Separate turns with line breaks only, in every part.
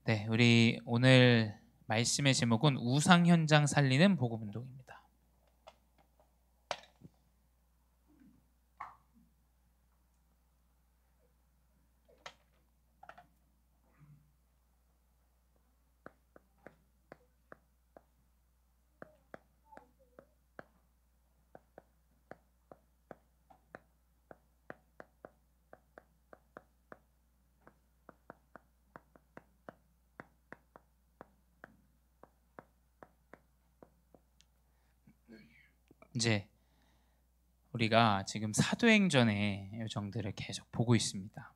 네, 우리 오늘 말씀의 제목은 우상 현장 살리는 복음 운동입니다. 이제 우리가 지금 사도행전의 요정들을 계속 보고 있습니다.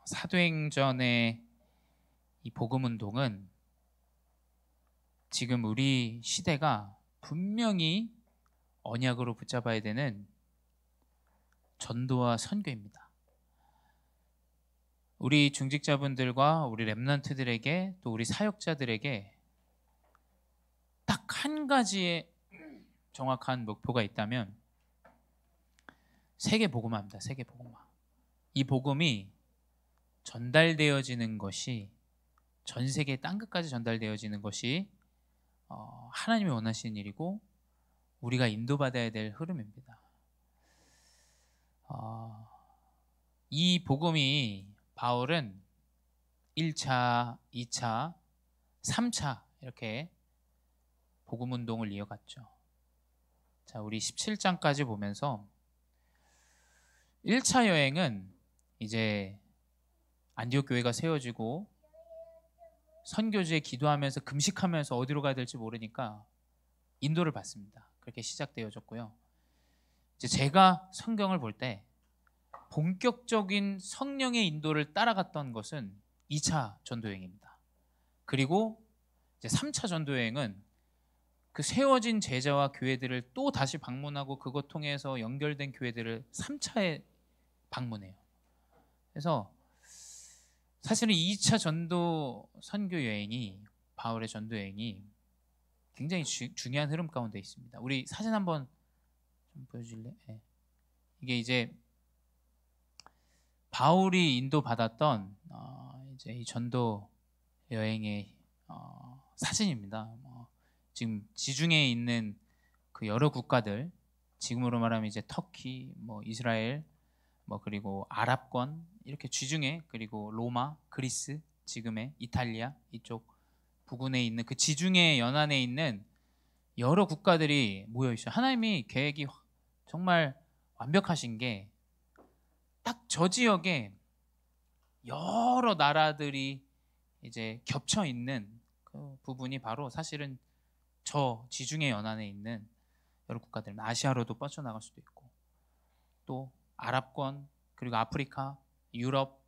사도행전의 이 복음 운동은 지금 우리 시대가 분명히 언약으로 붙잡아야 되는 전도와 선교입니다. 우리 중직자분들과 우리 렘넌트들에게 또 우리 사역자들에게 딱 한 가지의 정확한 목표가 있다면 세계 복음화입니다. 세계 복음화. 이 복음이 전달되어지는 것이 전 세계 땅 끝까지 전달되어지는 것이 하나님이 원하시는 일이고 우리가 인도받아야 될 흐름입니다. 이 복음이 바울은 1차, 2차, 3차 이렇게 복음 운동을 이어갔죠. 자, 우리 17장까지 보면서 1차 여행은 이제 안디옥 교회가 세워지고 선교지에 기도하면서 금식하면서 어디로 가야 될지 모르니까 인도를 받습니다. 그렇게 시작되어졌고요. 이제 제가 성경을 볼 때 본격적인 성령의 인도를 따라갔던 것은 2차 전도여행입니다. 그리고 이제 3차 전도여행은 그 세워진 제자와 교회들을 또 다시 방문하고 그것 통해서 연결된 교회들을 3차에 방문해요. 그래서 사실은 2차 전도 선교 여행이 바울의 전도 여행이 굉장히 중요한 흐름 가운데 있습니다. 우리 사진 한번 좀 보여줄래? 네. 이게 이제 바울이 인도 받았던 이제 이 전도 여행의 사진입니다. 지금 지중해에 있는 그 여러 국가들, 지금으로 말하면 이제 터키, 이스라엘, 그리고 아랍권 이렇게 지중해, 그리고 로마, 그리스, 지금의 이탈리아 이쪽 부근에 있는 그 지중해 연안에 있는 여러 국가들이 모여 있어요. 하나님이 계획이 정말 완벽하신 게 딱 저 지역에 여러 나라들이 이제 겹쳐 있는 그 부분이 바로 사실은 저 지중해 연안에 있는 여러 국가들, 아시아로도 뻗쳐나갈 수도 있고 또 아랍권 그리고 아프리카, 유럽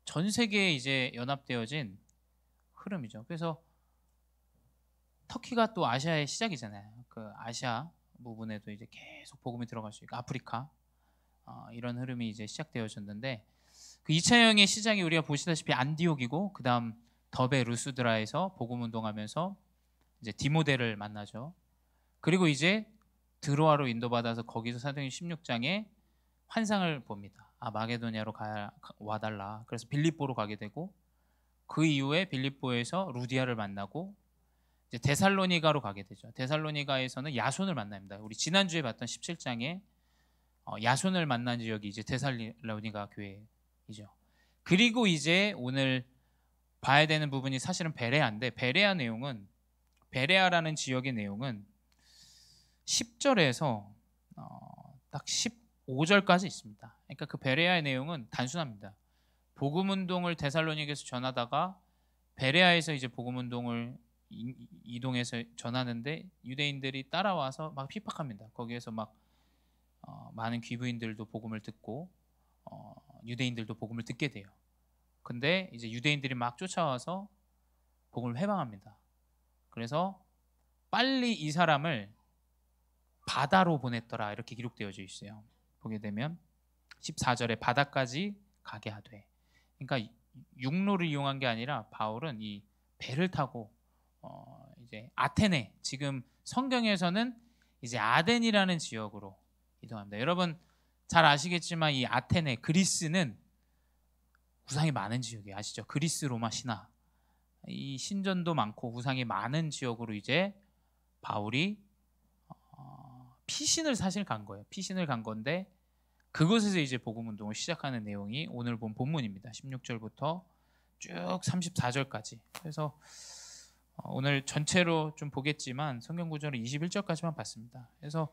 전 세계에 이제 연합되어진 흐름이죠. 그래서 터키가 또 아시아의 시작이잖아요. 그 아시아 부분에도 이제 계속 복음이 들어갈 수 있고 아프리카 이런 흐름이 이제 시작되어졌는데 그 2차 여행의 시작이 우리가 보시다시피 안디옥이고 그 다음 더베 루스드라에서 복음 운동하면서 이제 디모데를 만나죠. 그리고 이제 드로아로 인도받아서 거기서 사도행전 16장에 환상을 봅니다. 마게도냐로 와달라. 그래서 빌립보로 가게 되고 그 이후에 빌립보에서 루디아를 만나고 이제 데살로니가로 가게 되죠. 데살로니가에서는 야손을 만납니다. 우리 지난주에 봤던 17장에 야손을 만난 지역이 이제 데살로니가 교회이죠. 그리고 이제 오늘 봐야 되는 부분이 사실은 베레아인데 베레아라는 지역의 내용은 10절에서 딱 15절까지 있습니다. 그러니까 그 베레아의 내용은 단순합니다. 복음 운동을 데살로니가에서 전하다가 베레아에서 이제 복음 운동을 이동해서 전하는데 유대인들이 따라와서 막 핍박합니다. 거기에서 막 많은 귀부인들도 복음을 듣고 유대인들도 복음을 듣게 돼요. 근데 이제 유대인들이 막 쫓아와서 복음을 회방합니다. 그래서 빨리 이 사람을 바다로 보냈더라 이렇게 기록되어져 있어요. 보게 되면 14절에 바다까지 가게 하되, 그러니까 육로를 이용한 게 아니라 바울은 이 배를 타고 이제 아테네, 지금 성경에서는 이제 아덴이라는 지역으로 이동합니다. 여러분 잘 아시겠지만 이 아테네, 그리스는 우상이 많은 지역이에요. 아시죠? 그리스 로마 신화. 이 신전도 많고 우상이 많은 지역으로 이제 바울이 피신을 사실 간 거예요. 피신을 간 건데 그곳에서 이제 복음 운동을 시작하는 내용이 오늘 본 본문입니다. 16절부터 쭉 34절까지. 그래서 오늘 전체로 좀 보겠지만 성경 구절은 21절까지만 봤습니다. 그래서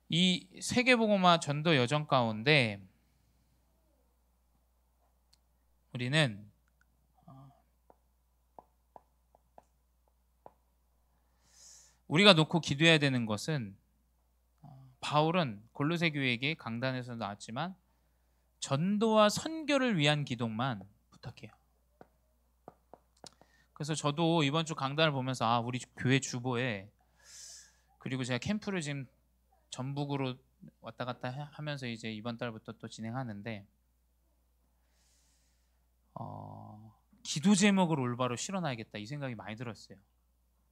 이 세계복음화 전도 여정 가운데 우리는 우리가 놓고 기도해야 되는 것은 바울은 골로새 교회에게 강단에서 나왔지만 전도와 선교를 위한 기도만 부탁해요. 그래서 저도 이번 주 강단을 보면서 우리 교회 주보에, 그리고 제가 캠프를 지금 전북으로 왔다 갔다 하면서 이제 이번 달부터 또 진행하는데 기도 제목을 올바로 실어놔야겠다 이 생각이 많이 들었어요.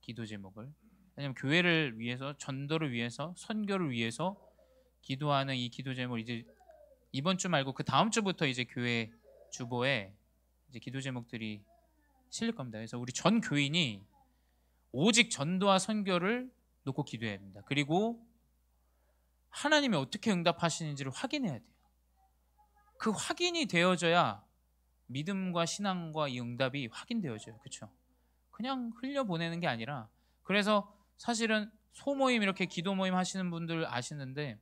기도 제목을. 왜냐하면 교회를 위해서, 전도를 위해서, 선교를 위해서 기도하는 이 기도 제목을 이제 이번 주 말고 그 다음 주부터 이제 교회 주보에 이제 기도 제목들이 실릴 겁니다. 그래서 우리 전 교인이 오직 전도와 선교를 놓고 기도해야 합니다. 그리고 하나님이 어떻게 응답하시는지를 확인해야 돼요. 그 확인이 되어져야 믿음과 신앙과 이 응답이 확인되어져요. 그렇죠? 그냥 흘려보내는 게 아니라, 그래서 사실은 소모임, 이렇게 기도 모임 하시는 분들 아시는데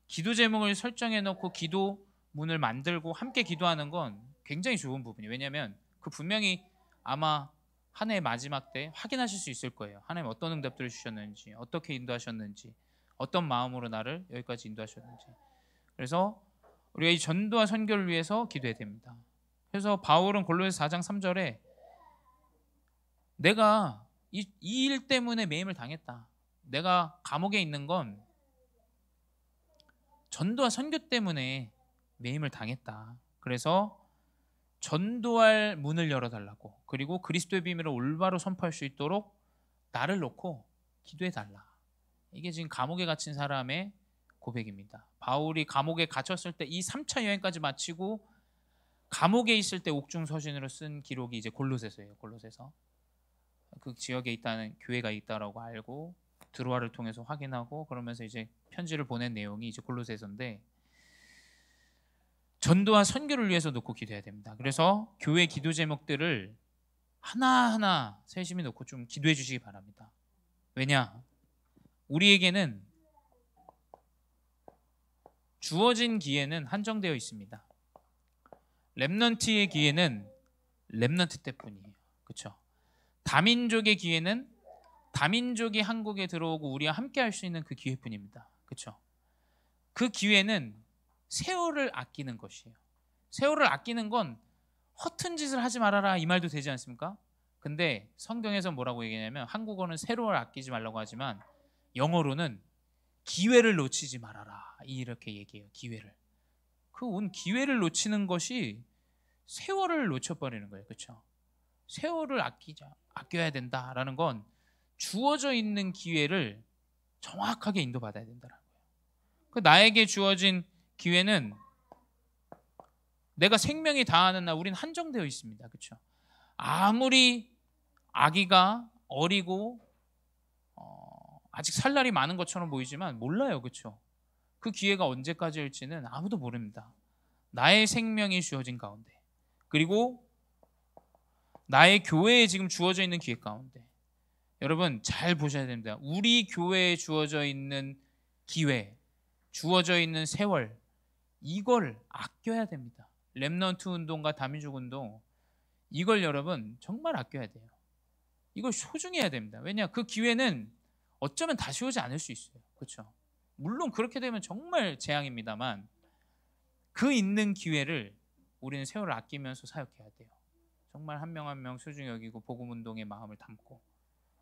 기도 제목을 설정해 놓고 기도 문을 만들고 함께 기도하는 건 굉장히 좋은 부분이에요. 왜냐하면 그 분명히 아마 한 해 마지막 때 확인하실 수 있을 거예요. 하나님 어떤 응답들을 주셨는지, 어떻게 인도하셨는지, 어떤 마음으로 나를 여기까지 인도하셨는지. 그래서 우리가 이 전도와 선교를 위해서 기도해야 됩니다. 그래서 바울은 골로새 4장 3절에 내가 이 일 때문에 매임을 당했다. 내가 감옥에 있는 건 전도와 선교 때문에 매임을 당했다. 그래서 전도할 문을 열어달라고, 그리고 그리스도의 비밀을 올바로 선포할 수 있도록 나를 놓고 기도해달라. 이게 지금 감옥에 갇힌 사람의 고백입니다. 바울이 감옥에 갇혔을 때 이 3차 여행까지 마치고 감옥에 있을 때 옥중서신으로 쓴 기록이 이제 골로새서예요. 골로새서. 그 지역에 있다는 교회가 있다라고 알고 드로아를 통해서 확인하고 그러면서 이제 편지를 보낸 내용이 이제 골로새서인데, 전도와 선교를 위해서 놓고 기도해야 됩니다. 그래서 교회 기도 제목들을 하나하나 세심히 놓고 좀 기도해 주시기 바랍니다. 왜냐? 우리에게는 주어진 기회는 한정되어 있습니다. 렘넌트의 기회는 렘넌트 때뿐이에요. 그렇죠? 다민족의 기회는 다민족이 한국에 들어오고 우리와 함께 할 수 있는 그 기회뿐입니다. 그렇죠? 그 기회는 세월을 아끼는 것이에요. 세월을 아끼는 건 허튼 짓을 하지 말아라 이 말도 되지 않습니까? 근데 성경에서 뭐라고 얘기하냐면, 한국어는 세월을 아끼지 말라고 하지만 영어로는 기회를 놓치지 말아라 이렇게 얘기해요. 기회를. 그 온 기회를 놓치는 것이 세월을 놓쳐버리는 거예요. 그렇죠? 세월을 아껴야 된다라는 건 주어져 있는 기회를 정확하게 인도받아야 된다는 거예요. 그 나에게 주어진 기회는 내가 생명이 다하는 날 우리는 한정되어 있습니다. 그렇죠? 아무리 아기가 어리고 아직 살 날이 많은 것처럼 보이지만 몰라요. 그렇죠? 그 기회가 언제까지일지는 아무도 모릅니다. 나의 생명이 주어진 가운데, 그리고 나의 교회에 지금 주어져 있는 기회 가운데 여러분 잘 보셔야 됩니다. 우리 교회에 주어져 있는 기회, 주어져 있는 세월, 이걸 아껴야 됩니다. 렘넌트 운동과 다민족 운동, 이걸 여러분 정말 아껴야 돼요. 이걸 소중히 해야 됩니다. 왜냐? 그 기회는 어쩌면 다시 오지 않을 수 있어요. 그렇죠? 물론 그렇게 되면 정말 재앙입니다만 그 있는 기회를 우리는 세월을 아끼면서 사역해야 돼요. 정말 한 명 한 명 소중히 여기고 복음 운동의 마음을 담고,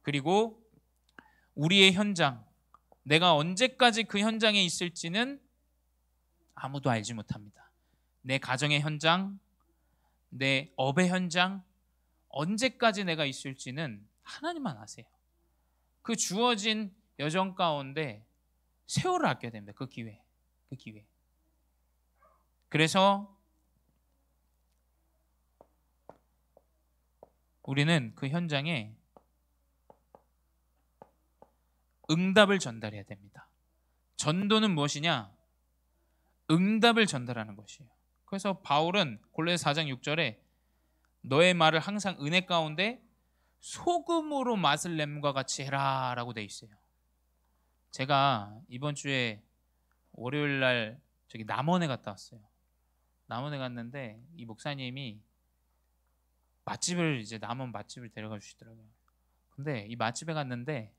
그리고 우리의 현장, 내가 언제까지 그 현장에 있을지는 아무도 알지 못합니다. 내 가정의 현장, 내 업의 현장, 언제까지 내가 있을지는 하나님만 아세요. 그 주어진 여정 가운데 세월을 아껴야 됩니다. 그 기회. 그래서 우리는 그 현장에 응답을 전달해야 됩니다. 전도는 무엇이냐? 응답을 전달하는 것이에요. 그래서 바울은 골로새 4장 6절에 너의 말을 항상 은혜 가운데 소금으로 맛을 냄과 같이 해라 라고 돼 있어요. 제가 이번 주에 월요일 날 저기 남원에 갔다 왔어요. 남원에 갔는데 이 목사님이 맛집을 이제 남원 맛집을 데려가 주시더라고요. 근데 이 맛집에 갔는데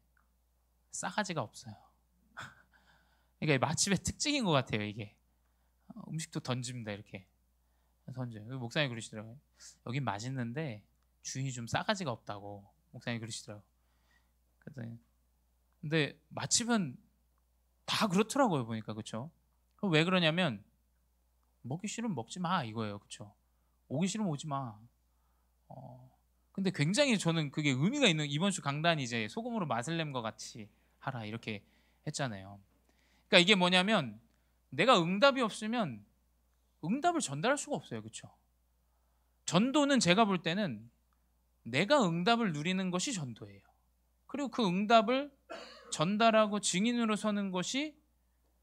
싸가지가 없어요. 그러니까 맛집의 특징인 것 같아요. 이게 음식도 던집니다. 이렇게 던져요. 목사님이 그러시더라고요. 여긴 맛있는데 주인이 좀 싸가지가 없다고 목사님이 그러시더라고요. 근데 맛집은 다 그렇더라고요. 보니까. 그렇죠? 그럼 왜 그러냐면 먹기 싫으면 먹지 마 이거예요. 그렇죠? 오기 싫으면 오지 마. 근데 굉장히 저는 그게 의미가 있는, 이번 주 강단이 이제 소금으로 맛을 냄과 같이 하라 이렇게 했잖아요. 그러니까 이게 뭐냐면 내가 응답이 없으면 응답을 전달할 수가 없어요. 그렇죠? 전도는 제가 볼 때는 내가 응답을 누리는 것이 전도예요. 그리고 그 응답을 전달하고 증인으로 서는 것이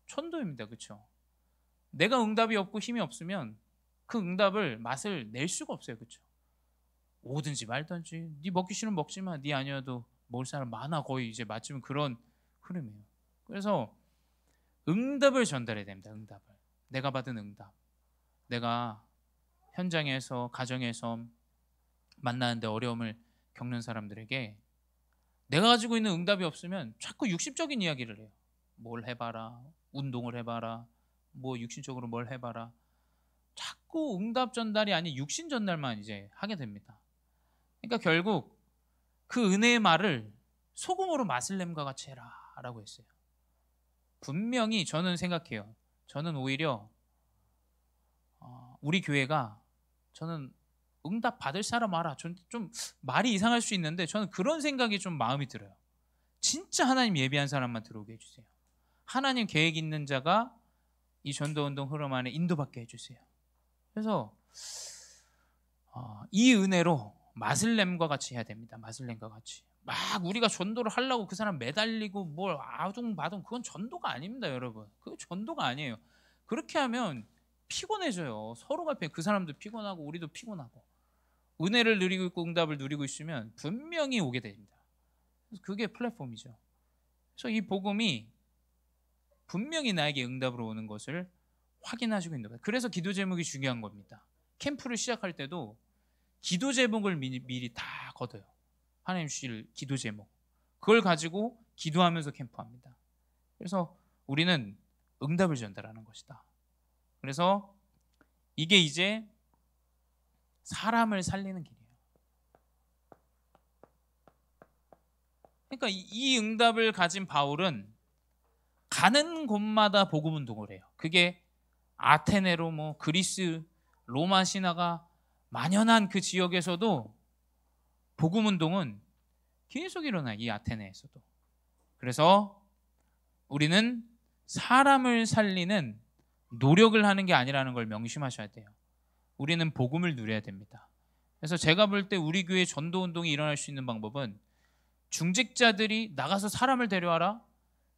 전도입니다. 그렇죠? 내가 응답이 없고 힘이 없으면 그 응답을 맛을 낼 수가 없어요. 그렇죠? 오든지 말든지 네 먹기 싫으면 먹지 마. 네 아니어도 먹을 사람 많아. 거의 이제 마침 그런 흐름이에요. 그래서 응답을 전달해야 됩니다. 응답을. 내가 받은 응답. 내가 현장에서 가정에서 만나는데 어려움을 겪는 사람들에게 내가 가지고 있는 응답이 없으면 자꾸 육신적인 이야기를 해요. 뭘 해봐라. 운동을 해봐라. 뭐 육신적으로 뭘 해봐라. 자꾸 응답 전달이 아닌 육신 전달만 이제 하게 됩니다. 그러니까 결국 그 은혜의 말을 소금으로 맛을 냄과 같이 해라 라고 했어요. 분명히 저는 생각해요. 저는 오히려 우리 교회가, 저는 응답 받을 사람 알아. 좀 말이 이상할 수 있는데 저는 그런 생각이 좀 마음이 들어요. 진짜 하나님 예비한 사람만 들어오게 해주세요. 하나님 계획 있는 자가 이 전도운동 흐름 안에 인도받게 해주세요. 그래서 이 은혜로 맛을 냄과 같이 해야 됩니다. 맛을 냄과 같이. 막 우리가 전도를 하려고 그 사람 매달리고 뭘 아둥바둥, 그건 전도가 아닙니다. 여러분, 그거 전도가 아니에요. 그렇게 하면 피곤해져요. 서로가 그 사람도 피곤하고 우리도 피곤하고. 은혜를 누리고 있고 응답을 누리고 있으면 분명히 오게 됩니다. 그래서 그게 플랫폼이죠. 그래서 이 복음이 분명히 나에게 응답으로 오는 것을 확인하시고 있는 거예요. 그래서 기도 제목이 중요한 겁니다. 캠프를 시작할 때도 기도 제목을 미리 다 걷어요. 하나님 주실 기도 제목, 그걸 가지고 기도하면서 캠프합니다. 그래서 우리는 응답을 전달하는 것이다. 그래서 이게 이제 사람을 살리는 길이에요. 그러니까 이 응답을 가진 바울은 가는 곳마다 복음 운동을 해요. 그게 아테네로 뭐 그리스, 로마 신화가 만연한 그 지역에서도 복음 운동은 계속 일어나요. 이 아테네에서도. 그래서 우리는 사람을 살리는 노력을 하는 게 아니라는 걸 명심하셔야 돼요. 우리는 복음을 누려야 됩니다. 그래서 제가 볼 때 우리 교회 전도 운동이 일어날 수 있는 방법은 중직자들이 나가서 사람을 데려와라?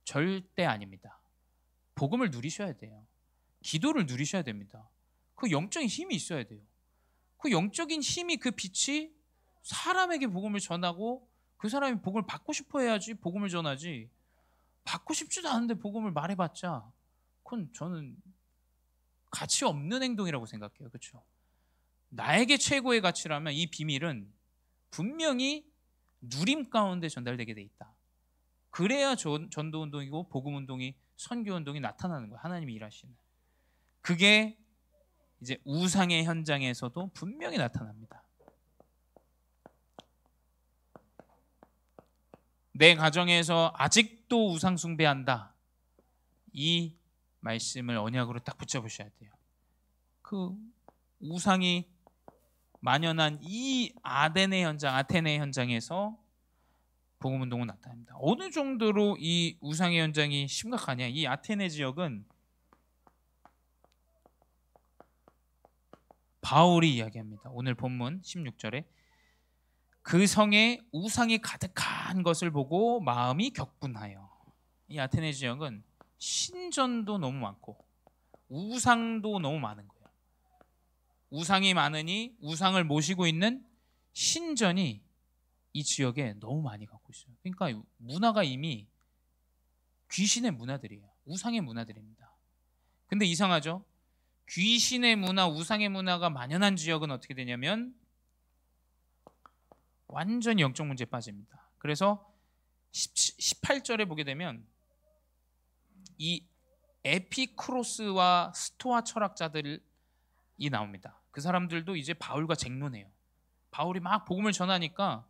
절대 아닙니다. 복음을 누리셔야 돼요. 기도를 누리셔야 됩니다. 그 영적인 힘이 있어야 돼요. 그 영적인 힘이, 그 빛이 사람에게 복음을 전하고 그 사람이 복음을 받고 싶어 해야지 복음을 전하지, 받고 싶지도 않은데 복음을 말해봤자 그건 저는 가치 없는 행동이라고 생각해요. 그렇죠? 나에게 최고의 가치라면 이 비밀은 분명히 누림 가운데 전달되게 돼 있다. 그래야 전도운동이고 복음운동이, 선교운동이 나타나는 거예요. 하나님이 일하시는. 그게 이제 우상의 현장에서도 분명히 나타납니다. 내 가정에서 아직도 우상 숭배한다. 이 말씀을 언약으로 딱 붙여보셔야 돼요. 그 우상이 만연한 이 아테네 현장에서 복음운동은 나타납니다. 어느 정도로 이 우상의 현장이 심각하냐. 이 아테네 지역은 바울이 이야기합니다. 오늘 본문 16절에 그 성에 우상이 가득한 것을 보고 마음이 격분하여. 이 아테네 지역은 신전도 너무 많고 우상도 너무 많은 거예요. 우상이 많으니 우상을 모시고 있는 신전이 이 지역에 너무 많이 갖고 있어요. 그러니까 문화가 이미 귀신의 문화들이에요. 우상의 문화들입니다. 근데 이상하죠? 귀신의 문화, 우상의 문화가 만연한 지역은 어떻게 되냐면 완전히 영적 문제에 빠집니다. 그래서 18절에 보게 되면 이 에피쿠로스와 스토아 철학자들이 나옵니다. 그 사람들도 이제 바울과 쟁론해요. 바울이 막 복음을 전하니까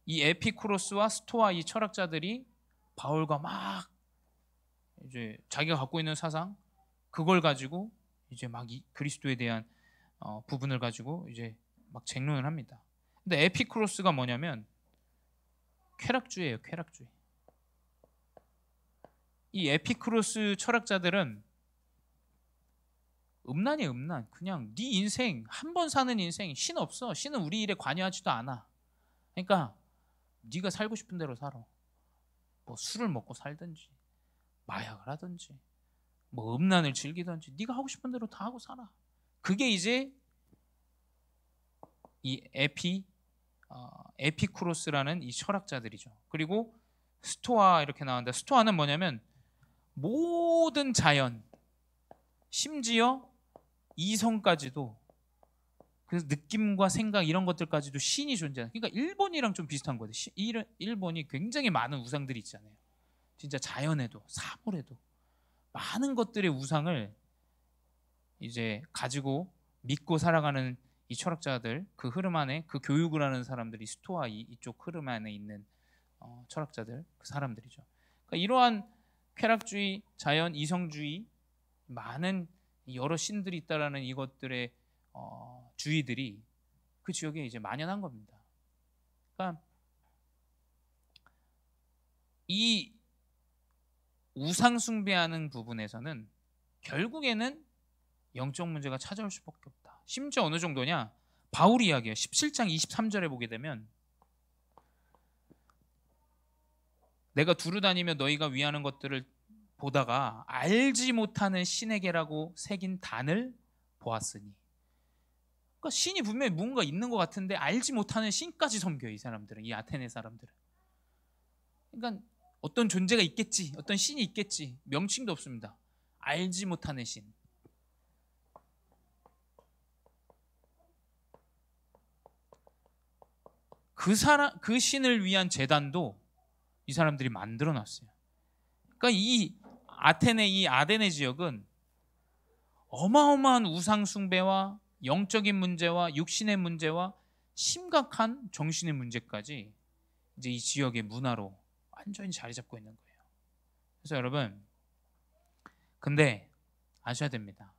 이 에피쿠로스와 스토아 이 철학자들이 바울과 막 이제 자기가 갖고 있는 사상 그걸 가지고 이제 막 그리스도에 대한 부분을 가지고 이제 막 쟁론을 합니다. 근데 에피쿠로스가 뭐냐면 쾌락주의예요. 쾌락주의. 이 에피쿠로스 철학자들은 음란이에요. 음란. 그냥 네 인생 한 번 사는 인생 신 없어. 신은 우리 일에 관여하지도 않아. 그러니까 네가 살고 싶은 대로 살아. 뭐 술을 먹고 살든지 마약을 하든지 뭐 음란을 즐기든지 네가 하고 싶은 대로 다 하고 살아. 그게 이제 이 에피쿠로스라는 이 철학자들이죠. 그리고 스토아 이렇게 나왔는데 스토아는 뭐냐면 모든 자연 심지어 이성까지도 그래서 느낌과 생각 이런 것들까지도 신이 존재하는. 그러니까 일본이랑 좀 비슷한 거예요. 일본이 굉장히 많은 우상들이 있잖아요. 진짜 자연에도 사물에도 많은 것들의 우상을 이제 가지고 믿고 살아가는 이 철학자들, 그 흐름 안에 그 교육을 하는 사람들이 스토아 이쪽 흐름 안에 있는 철학자들, 그 사람들이죠. 그러니까 이러한 쾌락주의, 자연, 이성주의, 많은 여러 신들이 있다라는 이것들의 주의들이 그 지역에 이제 만연한 겁니다. 그러니까 이 우상 숭배하는 부분에서는 결국에는 영적 문제가 찾아올 수밖에 없다. 심지어 어느 정도냐? 바울이 이야기해요. 17장 23절에 보게 되면 내가 두루 다니며 너희가 위하는 것들을 보다가 알지 못하는 신에게라고 새긴 단을 보았으니. 그러니까 신이 분명히 뭔가 있는 것 같은데 알지 못하는 신까지 섬겨요. 이 사람들은, 이 아테네 사람들은. 그러니까 어떤 존재가 있겠지, 어떤 신이 있겠지, 명칭도 없습니다. 알지 못하는 신. 그 신을 위한 제단도 이 사람들이 만들어 놨어요. 그러니까 이 아데네 지역은 어마어마한 우상 숭배와 영적인 문제와 육신의 문제와 심각한 정신의 문제까지 이제 이 지역의 문화로 완전히 자리 잡고 있는 거예요. 그래서 여러분, 근데 아셔야 됩니다.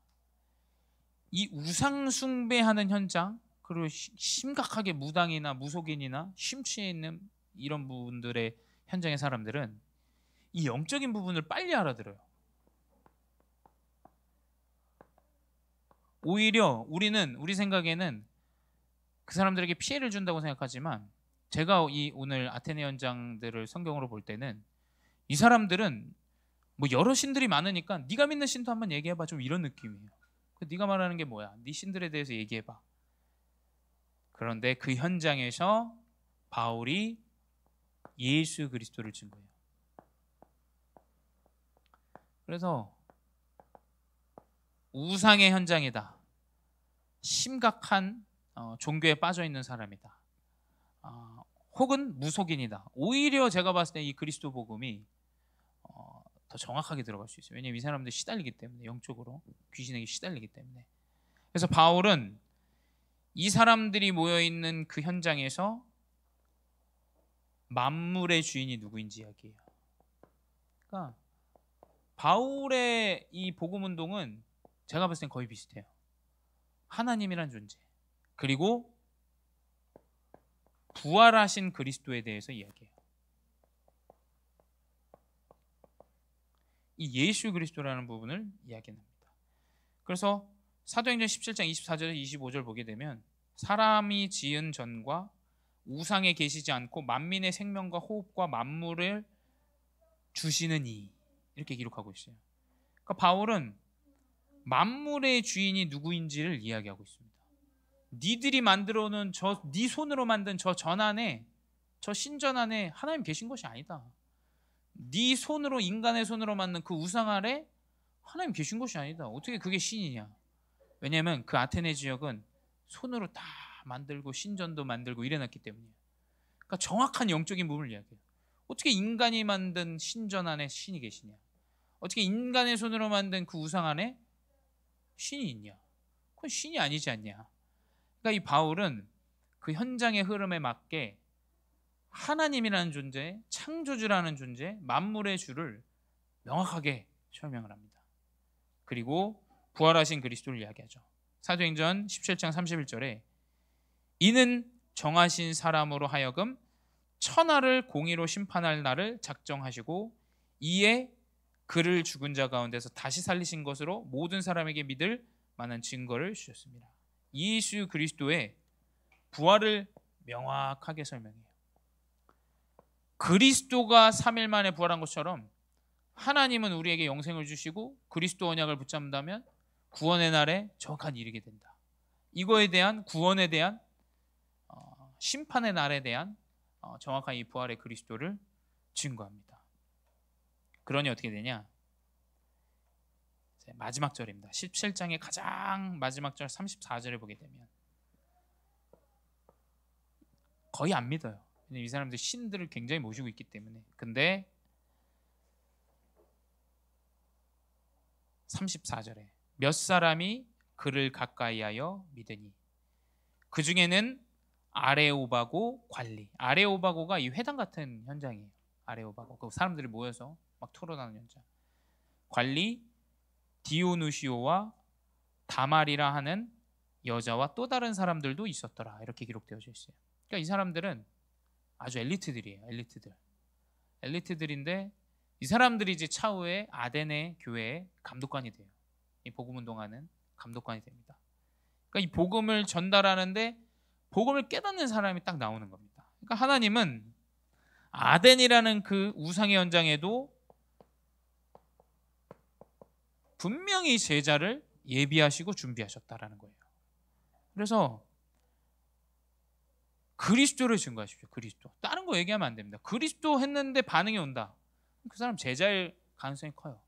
이 우상 숭배하는 현장, 그리고 심각하게 무당이나 무속인이나 심취해 있는 이런 분들의 현장의 사람들은 이 영적인 부분을 빨리 알아들어요. 오히려 우리 생각에는 그 사람들에게 피해를 준다고 생각하지만, 제가 오늘 아테네 현장들을 성경으로 볼 때는 이 사람들은 뭐 여러 신들이 많으니까 네가 믿는 신도 한번 얘기해봐, 좀 이런 느낌이에요. 네가 말하는 게 뭐야? 네 신들에 대해서 얘기해봐. 그런데 그 현장에서 바울이 예수 그리스도를 준 거예요. 그래서 우상의 현장이다. 심각한 종교에 빠져 있는 사람이다. 혹은 무속인이다. 오히려 제가 봤을 때 이 그리스도 복음이 더 정확하게 들어갈 수 있어요. 왜냐하면 이 사람들 시달리기 때문에, 영적으로 귀신에게 시달리기 때문에. 그래서 바울은 이 사람들이 모여 있는 그 현장에서 만물의 주인이 누구인지 이야기해요. 그러니까 바울의 이 복음 운동은 제가 봤을 땐 거의 비슷해요. 하나님이란 존재, 그리고 부활하신 그리스도에 대해서 이야기해요. 이 예수 그리스도라는 부분을 이야기합니다. 그래서 사도행전 17장 24절 25절 보게 되면 사람이 지은 전과 우상에 계시지 않고 만민의 생명과 호흡과 만물을 주시는 이, 이렇게 기록하고 있어요. 그러니까 바울은 만물의 주인이 누구인지를 이야기하고 있습니다. 니들이 만들어 놓은 네 손으로 만든 저 전 안에, 저 신전 안에 하나님 계신 것이 아니다. 네 손으로, 인간의 손으로 만든 그 우상 아래 하나님 계신 것이 아니다. 어떻게 그게 신이냐? 왜냐하면 그 아테네 지역은 손으로 다 만들고 신전도 만들고 이래놨기 때문이에요. 그러니까 정확한 영적인 부분을 이야기해요. 어떻게 인간이 만든 신전 안에 신이 계시냐? 어떻게 인간의 손으로 만든 그 우상 안에 신이 있냐? 그건 신이 아니지 않냐? 그러니까 이 바울은 그 현장의 흐름에 맞게 하나님이라는 존재, 창조주라는 존재, 만물의 주를 명확하게 설명을 합니다. 그리고 부활하신 그리스도를 이야기하죠. 사도행전 17장 31절에 이는 정하신 사람으로 하여금 천하를 공의로 심판할 날을 작정하시고 이에 그를 죽은 자 가운데서 다시 살리신 것으로 모든 사람에게 믿을 만한 증거를 주셨습니다. 예수 그리스도의 부활을 명확하게 설명해요. 그리스도가 3일 만에 부활한 것처럼 하나님은 우리에게 영생을 주시고 그리스도 언약을 붙잡는다면 구원의 날에 정확한 이르게 된다. 이거에 대한 구원에 대한 심판의 날에 대한 정확한 이 부활의 그리스도를 증거합니다. 그러니 어떻게 되냐? 마지막 절입니다. 17장의 가장 마지막 절 34절을 보게 되면 거의 안 믿어요. 이 사람들 신들을 굉장히 모시고 있기 때문에. 근데 34절에 몇 사람이 그를 가까이하여 믿으니 그 중에는 아레오바고 관리. 아레오바고가 이 회당 같은 현장이에요. 아레오바고 그 사람들이 모여서 막 토론하는 현장. 관리 디오누시오와 다말이라 하는 여자와 또 다른 사람들도 있었더라. 이렇게 기록되어 있어요. 그러니까 이 사람들은 아주 엘리트들이에요. 엘리트들인데 이 사람들이 이제 차후에 아데네 교회의 감독관이 돼요. 이 복음 운동하는 감독관이 됩니다. 그러니까 이 복음을 전달하는데 복음을 깨닫는 사람이 딱 나오는 겁니다. 그러니까 하나님은 아덴이라는 그 우상의 현장에도 분명히 제자를 예비하시고 준비하셨다라는 거예요. 그래서 그리스도를 증거하십시오. 그리스도. 다른 거 얘기하면 안 됩니다. 그리스도 했는데 반응이 온다. 그 사람 제자일 가능성이 커요.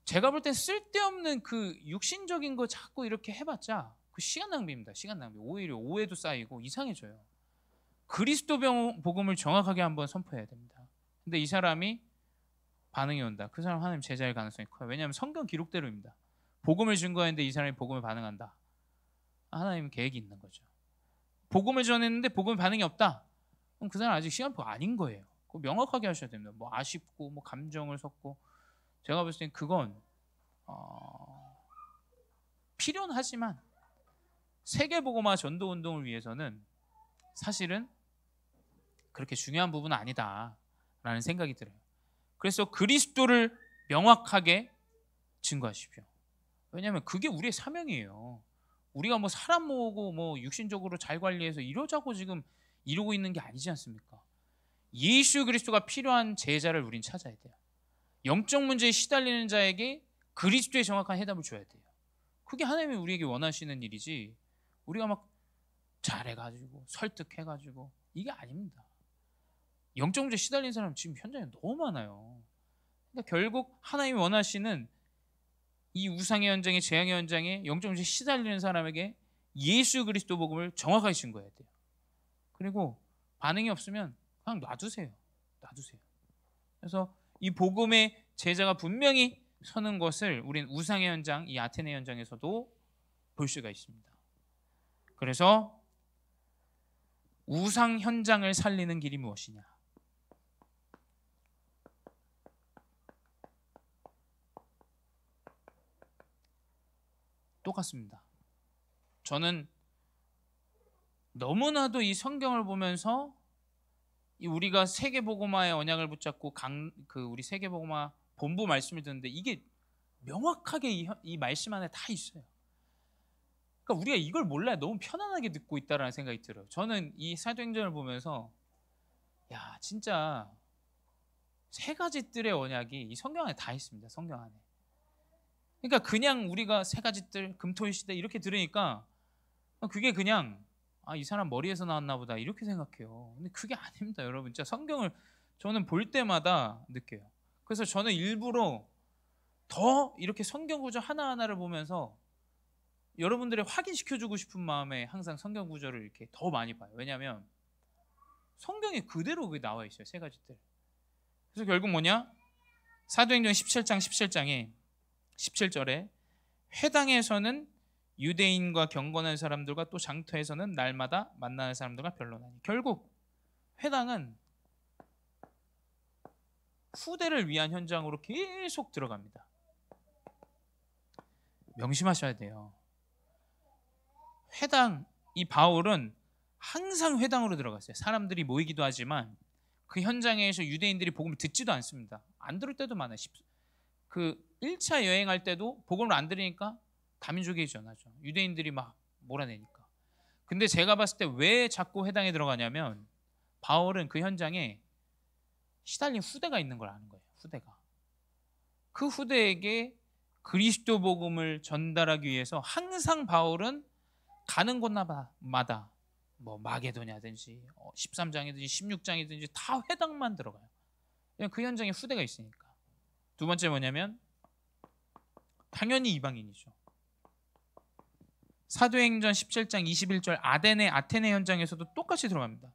제가 볼 땐 쓸데없는 그 육신적인 거 자꾸 이렇게 해봤자 그 시간 낭비입니다. 시간 낭비. 오히려 오해도 쌓이고 이상해져요. 그리스도 복음을 정확하게 한번 선포해야 됩니다. 근데 이 사람이 반응이 온다. 그 사람 하나님 제자일 가능성이 커요. 왜냐하면 성경 기록대로입니다. 복음을 증거했는데 이 사람이 복음을 반응한다. 하나님 계획이 있는 거죠. 복음을 전했는데 복음 반응이 없다. 그럼 그 사람 아직 시간표가 아닌 거예요. 그거 명확하게 하셔야 됩니다. 뭐 아쉽고 뭐 감정을 섞고 제가 봤을 땐 그건 필요는 하지만 세계복음화 전도 운동을 위해서는 사실은 그렇게 중요한 부분은 아니다라는 생각이 들어요. 그래서 그리스도를 명확하게 증거하십시오. 왜냐하면 그게 우리의 사명이에요. 우리가 뭐 사람 모으고 뭐 육신적으로 잘 관리해서 이러자고 지금 이루고 있는 게 아니지 않습니까? 예수 그리스도가 필요한 제자를 우린 찾아야 돼요. 영적 문제에 시달리는 자에게 그리스도의 정확한 해답을 줘야 돼요. 그게 하나님이 우리에게 원하시는 일이지 우리가 막 잘해가지고 설득해가지고 이게 아닙니다. 영적 문제에 시달리는 사람 지금 현장에 너무 많아요. 그러니까 결국 하나님이 원하시는 이 우상의 현장에, 재앙의 현장에 영적 문제에 시달리는 사람에게 예수 그리스도 복음을 정확하게 증거해야 돼요. 그리고 반응이 없으면 그냥 놔두세요. 그래서 이 복음의 제자가 분명히 서는 것을 우리는 우상의 현장, 이 아테네 현장에서도 볼 수가 있습니다. 그래서 우상 현장을 살리는 길이 무엇이냐? 똑같습니다. 저는 너무나도 이 성경을 보면서 우리가 세계복음화의 언약을 붙잡고 우리 세계복음화 본부 말씀을 듣는데 이게 명확하게 이 말씀 안에 다 있어요. 그러니까 우리가 이걸 몰라야 너무 편안하게 듣고 있다라는 생각이 들어요. 저는 이 사도행전을 보면서 야 진짜 세 가지 뜰의 언약이 이 성경 안에 다 있습니다. 성경 안에. 그러니까 그냥 우리가 세 가지 뜰 금토일 시대 이렇게 들으니까 그게 그냥 이 사람 머리에서 나왔나 보다 이렇게 생각해요. 근데 그게 아닙니다, 여러분. 진짜 성경을 저는 볼 때마다 느껴요. 그래서 저는 일부러 더 이렇게 성경 구절 하나하나를 보면서 여러분들의 확인시켜주고 싶은 마음에 항상 성경 구절을 이렇게 더 많이 봐요. 왜냐하면 성경에 그대로 그게 나와 있어요. 세 가지 뜰. 그래서 결국 뭐냐? 사도행전 17장 17장에 17절에 회당에서는 유대인과 경건한 사람들과 또 장터에서는 날마다 만나는 사람들과 변론하니. 결국 회당은 후대를 위한 현장으로 계속 들어갑니다. 명심하셔야 돼요. 회당, 이 바울은 항상 회당으로 들어갔어요. 사람들이 모이기도 하지만 그 현장에서 유대인들이 복음을 듣지도 않습니다. 안 들을 때도 많아요. 그 1차 여행할 때도 복음을 안 들으니까 다민족이 전하죠. 유대인들이 막 몰아내니까. 근데 제가 봤을 때 왜 자꾸 회당에 들어가냐면 바울은 그 현장에 시달린 후대가 있는 걸 아는 거예요. 후대가. 그 후대에게 그리스도 복음을 전달하기 위해서 항상 바울은 가는 곳마다 뭐 마게도냐든지 13장이든지 16장이든지 다 회당만 들어가요. 그냥 그 현장에 후대가 있으니까. 두 번째 뭐냐면 당연히 이방인이죠. 사도행전 17장 21절 아테네 현장에서도 똑같이 들어갑니다.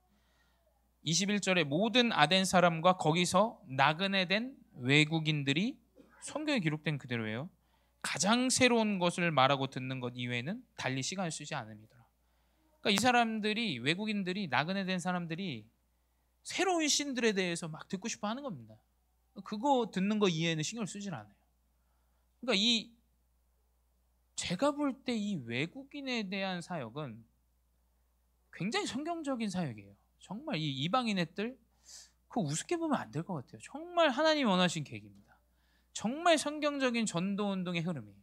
21절에 모든 아덴 사람과 거기서 나그네 된 외국인들이 성경에 기록된 그대로예요. 가장 새로운 것을 말하고 듣는 것 이외에는 달리 시간을 쓰지 않습니다. 그러니까 이 사람들이 외국인들이 나그네 된 사람들이 새로운 신들에 대해서 막 듣고 싶어 하는 겁니다. 그거 듣는 거 이외에는 신경을 쓰질 않아요. 그러니까 제가 볼 때 이 외국인에 대한 사역은 굉장히 성경적인 사역이에요. 정말 이 이방인의 뜰 그거 우습게 보면 안 될 것 같아요. 정말 하나님 원하신 계획입니다. 정말 성경적인 전도운동의 흐름이에요.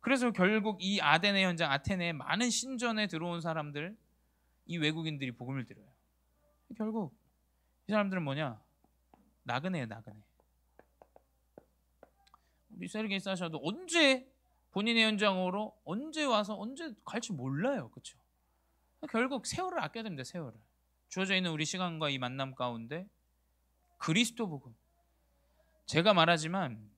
그래서 결국 이 아테네 현장, 아테네에 많은 신전에 들어온 사람들, 이 외국인들이 복음을 들어요. 결국 이 사람들은 뭐냐? 나그네예요, 나그네. 우리 세르게이 사샤도 언제 본인의 현장으로 언제 와서 언제 갈지 몰라요. 그렇죠? 결국 세월을 아껴야 됩니다. 세월을. 주어져 있는 우리 시간과 이 만남 가운데 그리스도 복음. 제가 말하지만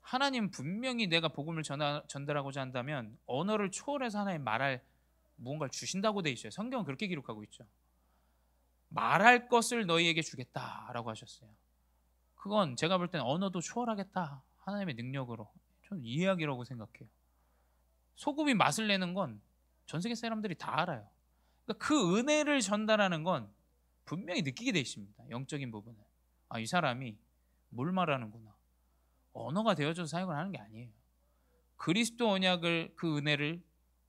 하나님 분명히 내가 복음을 전달하고자 한다면 언어를 초월해서 하나님 말할 무언가를 주신다고 돼 있어요. 성경은 그렇게 기록하고 있죠. 말할 것을 너희에게 주겠다라고 하셨어요. 그건 제가 볼 때는 언어도 초월하겠다. 하나님의 능력으로. 저는 이해하기라고 생각해요. 소금이 맛을 내는 건 전 세계 사람들이 다 알아요. 그러니까 그 은혜를 전달하는 건 분명히 느끼게 돼 있습니다. 영적인 부분은. 이 사람이 뭘 말하는구나. 언어가 되어줘서 사역을 하는 게 아니에요. 그리스도 언약을 그 은혜를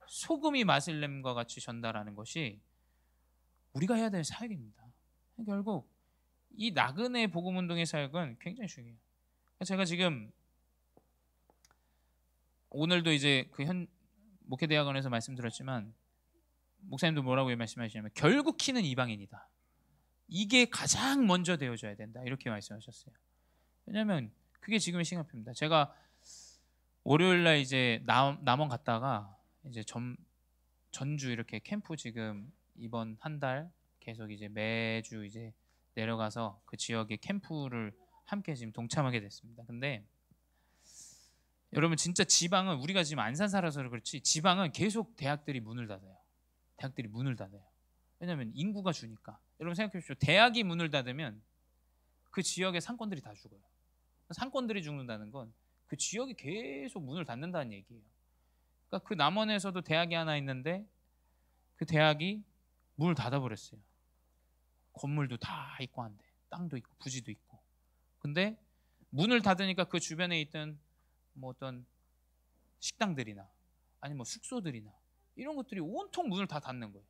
소금이 맛을 냄과 같이 전달하는 것이 우리가 해야 될 사역입니다. 결국 이 나그네 복음운동의 사역은 굉장히 중요해요. 제가 지금 오늘도 이제 그 목회대학원에서 말씀드렸지만 목사님도 뭐라고 말씀하시냐면 결국 키는 이방인이다. 이게 가장 먼저 되어져야 된다. 이렇게 말씀하셨어요. 왜냐하면 그게 지금의 시간표입니다. 제가 월요일날 이제 남원 갔다가 이제 전주 이렇게 캠프 지금 이번 한 달 계속 이제 매주 이제 내려가서 그 지역의 캠프를 함께 지금 동참하게 됐습니다. 근데 여러분 진짜 지방은 우리가 지금 안산 살아서 그렇지 지방은 계속 대학들이 문을 닫아요. 대학들이 문을 닫아요. 왜냐하면 인구가 주니까. 여러분 생각해 보십시오. 대학이 문을 닫으면 그 지역의 상권들이 다 죽어요. 상권들이 죽는다는 건 그 지역이 계속 문을 닫는다는 얘기예요. 그러니까 그 남원에서도 대학이 하나 있는데 그 대학이 문을 닫아버렸어요. 건물도 다 있고 한데 땅도 있고 부지도 있고. 근데 문을 닫으니까 그 주변에 있던 뭐 어떤 식당들이나 아니면 뭐 숙소들이나 이런 것들이 온통 문을 다 닫는 거예요.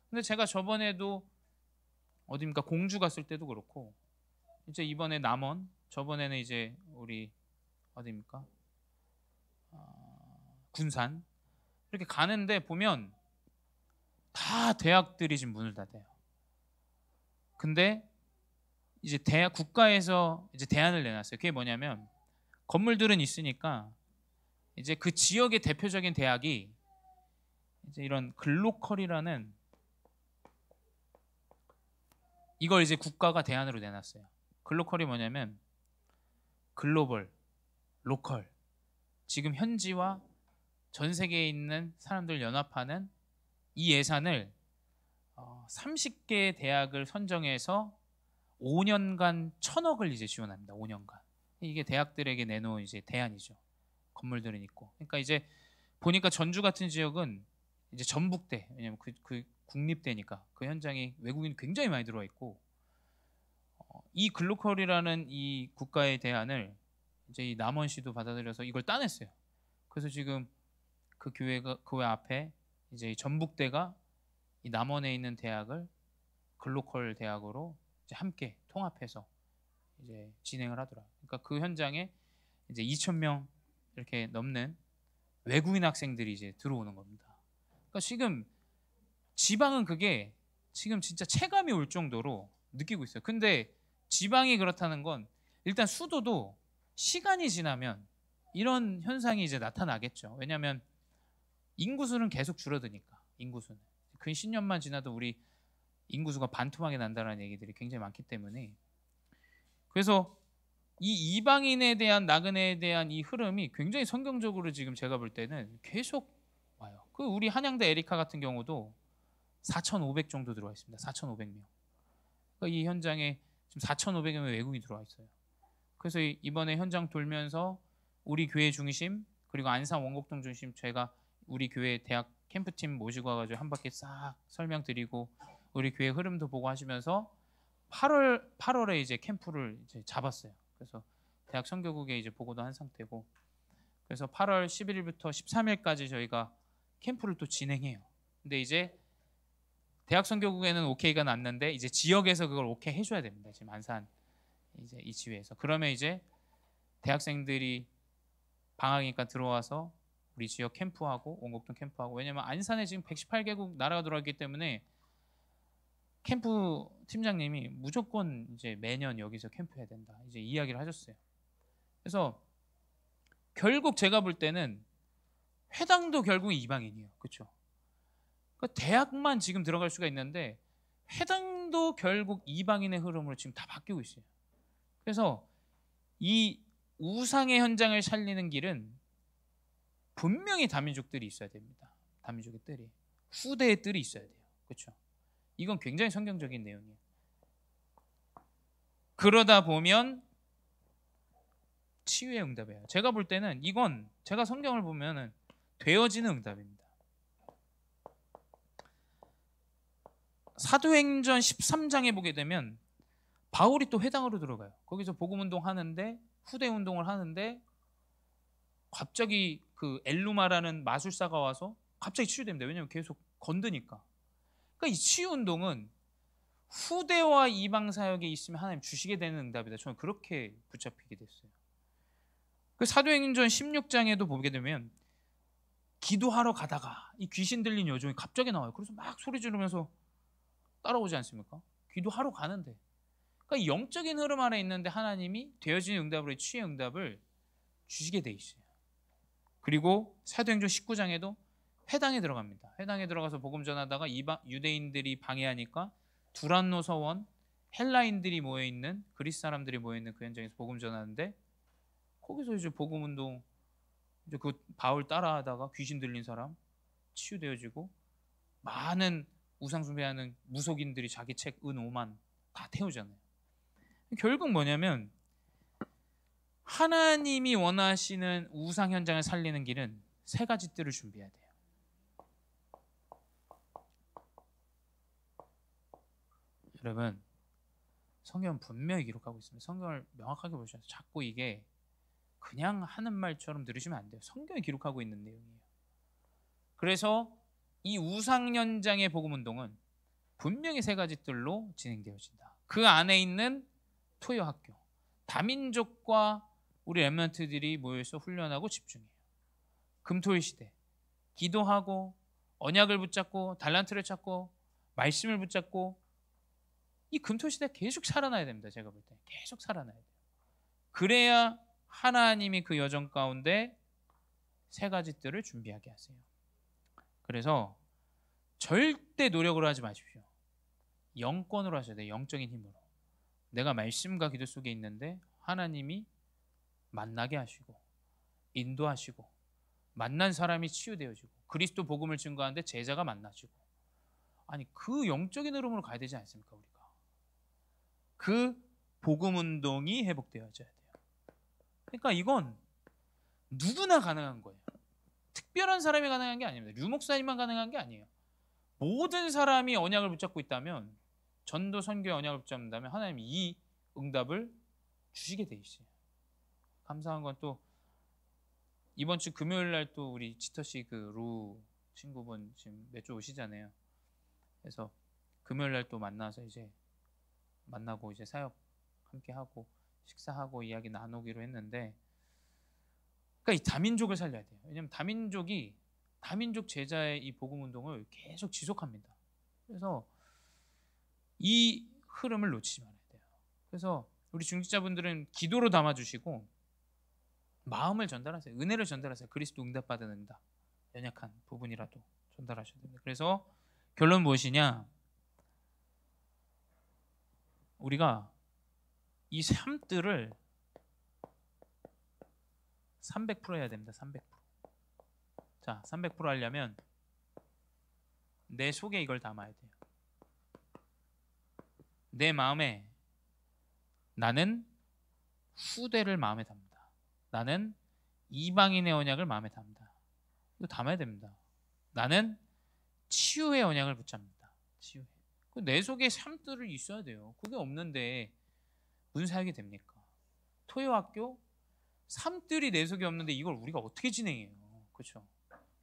근데 제가 저번에도 어디입니까 공주 갔을 때도 그렇고 이제 이번에 남원 저번에는 이제 우리 어디입니까 군산 이렇게 가는데 보면 다 대학들이 지금 문을 닫아요. 근데 이제 대학 국가에서 이제 대안을 내놨어요. 그게 뭐냐면 건물들은 있으니까 이제 그 지역의 대표적인 대학이 이제 이런 글로컬이라는 이걸 이제 국가가 대안으로 내놨어요. 글로컬이 뭐냐면 글로벌, 로컬, 지금 현지와 전 세계에 있는 사람들 연합하는 이 예산을 30개의 대학을 선정해서 5년간 1,000억을 이제 지원합니다. 5년간. 이게 대학들에게 내놓은 이제 대안이죠. 건물들은 있고. 그러니까 이제 보니까 전주 같은 지역은 이제 전북대, 왜냐면 그 국립대니까 그 현장에 외국인 굉장히 많이 들어와 있고, 이 글로컬이라는 이 국가의 대안을 이제 이 남원시도 받아들여서 이걸 따냈어요. 그래서 지금 그 교회 앞에 이제 전북대가 이 남원에 있는 대학을 글로컬 대학으로 이제 함께 통합해서 이제 진행을 하더라고요. 그러니까 그 현장에 이제 2,000명 이렇게 넘는 외국인 학생들이 이제 들어오는 겁니다. 그러니까 지금 지방은 그게 지금 진짜 체감이 올 정도로 느끼고 있어요. 근데 지방이 그렇다는 건 일단 수도도 시간이 지나면 이런 현상이 이제 나타나겠죠. 왜냐하면 인구수는 계속 줄어드니까. 인구수는 근 10년만 지나도 우리 인구수가 반토막이 난다는 얘기들이 굉장히 많기 때문에, 그래서 이 이방인에 대한 나그네에 대한 이 흐름이 굉장히 성경적으로 지금 제가 볼 때는 계속 와요. 그 우리 한양대 에리카 같은 경우도 4,500 정도 들어와 있습니다. 4,500명. 그러니까 이 현장에 지금 4,500명 외국인이 들어와 있어요. 그래서 이번에 현장 돌면서 우리 교회 중심 그리고 안산 원곡동 중심 제가 우리 교회 대학 캠프팀 모시고 와가지고 한 바퀴 싹 설명드리고 우리 교회 흐름도 보고 하시면서 8월에 이제 캠프를 이제 잡았어요. 그래서 대학 선교국에 이제 보고도 한 상태고, 그래서 8월 11일부터 13일까지 저희가 캠프를 또 진행해요. 근데 이제 대학 선교국에는 오케이가 났는데 이제 지역에서 그걸 오케이 해줘야 됩니다. 지금 안산 이제 이 지회에서. 그러면 이제 대학생들이 방학이니까 들어와서 우리 지역 캠프하고 원곡동 캠프하고, 왜냐면 안산에 지금 118개국 나라가 들어왔기 때문에 캠프 팀장님이 무조건 이제 매년 여기서 캠프해야 된다 이제 이야기를 하셨어요. 그래서 결국 제가 볼 때는 회당도 결국 이방인이에요. 그렇죠? 그러니까 대학만 지금 들어갈 수가 있는데 회당도 결국 이방인의 흐름으로 지금 다 바뀌고 있어요. 그래서 이 우상의 현장을 살리는 길은 분명히 다민족들이 있어야 됩니다. 다민족의 뜰이, 후대의 뜰이 있어야 돼요. 그렇죠? 이건 굉장히 성경적인 내용이에요. 그러다 보면 치유의 응답이에요. 제가 볼 때는 이건 제가 성경을 보면은 되어지는 응답입니다. 사도행전 13장에 보게 되면 바울이 또 회당으로 들어가요. 거기서 복음운동 하는데, 후대운동을 하는데 갑자기 그 엘루마라는 마술사가 와서 갑자기 치유됩니다. 왜냐하면 계속 건드니까. 그러니까 이 치유운동은 후대와 이방 사역에 있으면 하나님 주시게 되는 응답이다. 저는 그렇게 붙잡히게 됐어요. 그 사도행전 16장에도 보게 되면 기도하러 가다가 이 귀신 들린 여종이 갑자기 나와요. 그래서 막 소리 지르면서 따라오지 않습니까? 기도하러 가는데. 그러니까 영적인 흐름 안에 있는데 하나님이 되어지는 응답으로 치유의 응답을 주시게 돼 있어요. 그리고 사도행전 19장에도 회당에 들어갑니다. 회당에 들어가서 복음 전하다가 유대인들이 방해하니까 두란노 서원, 헬라인들이 모여있는, 그리스 사람들이 모여있는 그 현장에서 복음 전하는데, 거기서 이제 복음 운동, 이제 그 바울 따라하다가 귀신 들린 사람 치유되어지고, 많은 우상 숭배하는 무속인들이 자기 책 은 5만 다 태우잖아요. 결국 뭐냐면 하나님이 원하시는 우상 현장을 살리는 길은 세 가지 뜰을 준비해야 돼요. 여러분, 성경은 분명히 기록하고 있습니다. 성경을 명확하게 보셔서 자꾸 이게 그냥 하는 말처럼 들으시면 안 돼요. 성경이 기록하고 있는 내용이에요. 그래서 이 우상 현장의 복음 운동은 분명히 세 가지 뜰로 진행되어진다. 그 안에 있는 토요 학교, 다민족과 우리 렘넌트들이 모여서 훈련하고 집중해요. 금토일 시대, 기도하고 언약을 붙잡고 달란트를 찾고 말씀을 붙잡고 이 금토 시대 계속 살아나야 됩니다. 제가 볼 때 계속 살아나야 돼요. 그래야 하나님이 그 여정 가운데 세 가지 뜰을 준비하게 하세요. 그래서 절대 노력을 하지 마십시오. 영권으로 하셔야 돼요. 영적인 힘으로. 내가 말씀과 기도 속에 있는데 하나님이 만나게 하시고 인도하시고 만난 사람이 치유되어지고 그리스도 복음을 증거하는데 제자가 만나지고, 아니 그 영적인 흐름으로 가야 되지 않습니까? 우리가 그 복음 운동이 회복되어져야 돼요. 그러니까 이건 누구나 가능한 거예요. 특별한 사람이 가능한 게 아닙니다. 류 목사님만 가능한 게 아니에요. 모든 사람이 언약을 붙잡고 있다면, 전도 선교의 언약을 붙잡는다면 하나님이 이 응답을 주시게 돼 있어요. 감사한 건 또 이번 주 금요일 날 또 우리 지터씨 그 루 친구분 지금 몇 주 오시잖아요. 그래서 금요일 날 또 만나서 이제 만나고 이제 사역 함께 하고 식사하고 이야기 나누기로 했는데, 그러니까 이 다민족을 살려야 돼요. 왜냐하면 다민족 제자의 이 복음 운동을 계속 지속합니다. 그래서 이 흐름을 놓치지 말아야 돼요. 그래서 우리 중직자분들은 기도로 담아주시고 마음을 전달하세요. 은혜를 전달하세요. 그리스도 응답받은 응답, 연약한 부분이라도 전달하셔야 됩니다. 그래서 결론 무엇이냐? 우리가 이 삶들을 300% 해야 됩니다. 300%. 자, 300% 하려면 내 속에 이걸 담아야 돼요. 내 마음에 나는 후대를 마음에 담는다. 나는 이방인의 언약을 마음에 담는다. 이거 담아야 됩니다. 나는 치유의 언약을 붙잡는다. 치유의. 내 속에 삶들이 있어야 돼요. 그게 없는데 무슨 사역이 됩니까? 토요학교 삶들이 내 속에 없는데 이걸 우리가 어떻게 진행해요? 그렇죠?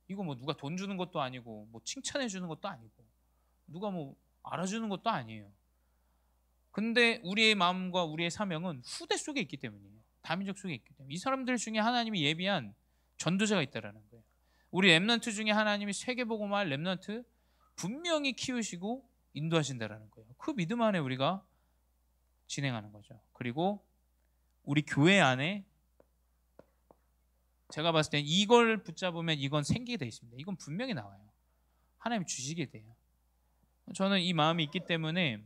이거 뭐 누가 돈 주는 것도 아니고 뭐 칭찬해 주는 것도 아니고 누가 뭐 알아주는 것도 아니에요. 근데 우리의 마음과 우리의 사명은 후대 속에 있기 때문이에요. 다민족 속에 있기 때문에. 이 사람들 중에 하나님이 예비한 전도자가 있다라는 거예요. 우리 렘넌트 중에 하나님이 세계복음화할 렘넌트 분명히 키우시고 인도하신다라는 거예요. 그 믿음 안에 우리가 진행하는 거죠. 그리고 우리 교회 안에 제가 봤을 때 이걸 붙잡으면 이건 생기게 돼 있습니다. 이건 분명히 나와요. 하나님이 주시게 돼요. 저는 이 마음이 있기 때문에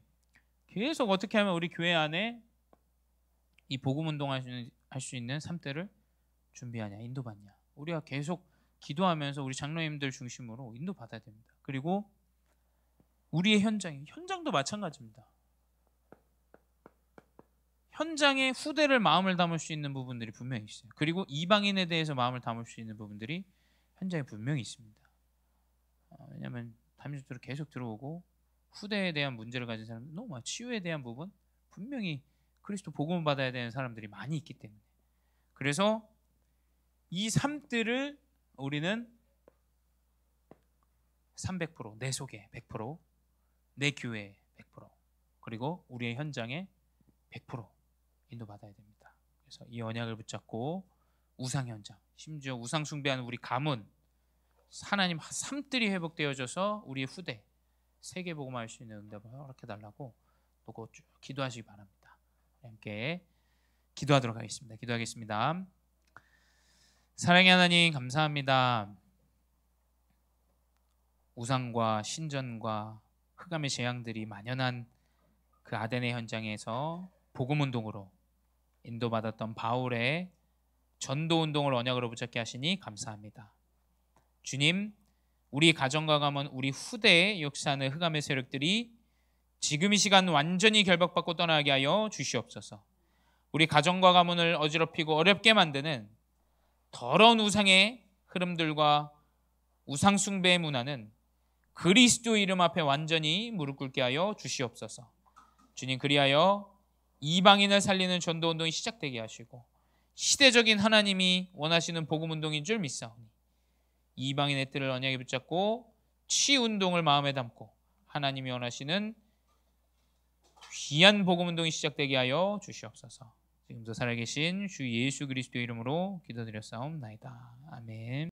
계속 어떻게 하면 우리 교회 안에 이 복음 운동할 수 있는 삶들을 준비하냐, 인도받냐. 우리가 계속 기도하면서 우리 장로님들 중심으로 인도받아야 됩니다. 그리고 우리의 현장도 마찬가지입니다. 현장에 후대를 마음을 담을 수 있는 부분들이 분명히 있어요. 그리고 이방인에 대해서 마음을 담을 수 있는 부분들이 현장에 분명히 있습니다. 왜냐하면 다민족들이 계속 들어오고 후대에 대한 문제를 가진 사람, 너무 많아요. 치유에 대한 부분 분명히 그리스도 복음을 받아야 되는 사람들이 많이 있기 때문에, 그래서 이 삶들을 우리는 300%, 내 속에 100%, 내 교회에 100%, 그리고 우리의 현장에 100% 인도받아야 됩니다. 그래서 이 언약을 붙잡고 우상 현장, 심지어 우상 숭배하는 우리 가문, 하나님 삶들이 회복되어져서 우리의 후대 세계 복음할 수 있는 응답을 허락해달라고 또 쭉 기도하시기 바랍니다. 함께 기도하도록 하겠습니다. 기도하겠습니다. 사랑의 하나님, 감사합니다. 우상과 신전과 흑암의 재앙들이 만연한 그 아덴의 현장에서 복음 운동으로 인도받았던 바울의 전도 운동을 언약으로 붙잡게 하시니 감사합니다. 주님, 우리 가정과 가문, 우리 후대에 역사하는 흑암의 세력들이 지금 이 시간 완전히 결박받고 떠나게 하여 주시옵소서. 우리 가정과 가문을 어지럽히고 어렵게 만드는 더러운 우상의 흐름들과 우상 숭배의 문화는 그리스도 이름 앞에 완전히 무릎 꿇게 하여 주시옵소서. 주님, 그리하여 이방인을 살리는 전도 운동이 시작되게 하시고 시대적인 하나님이 원하시는 복음 운동인 줄 믿사오니 이방인의 뜰을 언약에 붙잡고 치유 운동을 마음에 담고 하나님이 원하시는 귀한 복음 운동이 시작되게 하여 주시옵소서. 지금도 살아계신 주 예수 그리스도 이름으로 기도드렸사옵나이다. 아멘.